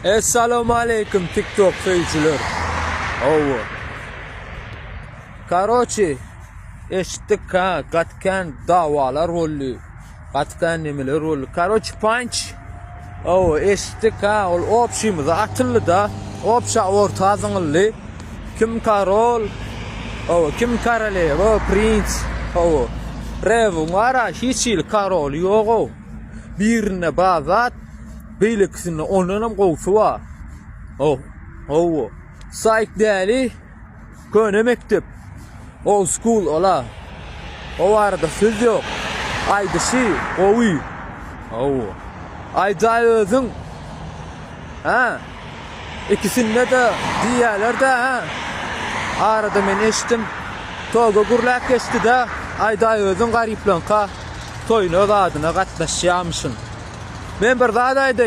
Assalamu alaikum TikTok seyirciler. Oo. Karoçi eşittik ha katkan davalar rolü. Katkan nemeler rolü. Karoçi punch. Oo eşittik ha ol opşimiz atıldı da opşa ortazınlı. Kim karol? Oo kim karale? O prince. Oo. Revu vara hiçil karol yok o. Birine bazat beylikisini onunam qowsu wa. Oh. Sayk däli. Köne mektep. Old school ola. O arada söz yok. Aydışı, ovi. Ayday özün. Ha. İkisinde de diýerler de ha. Arada men eşitdim. Toga gurlak geçti de ayday özün garyplanka toyuna adyna gatnaşýamyşyn. Men bir zat aýdy.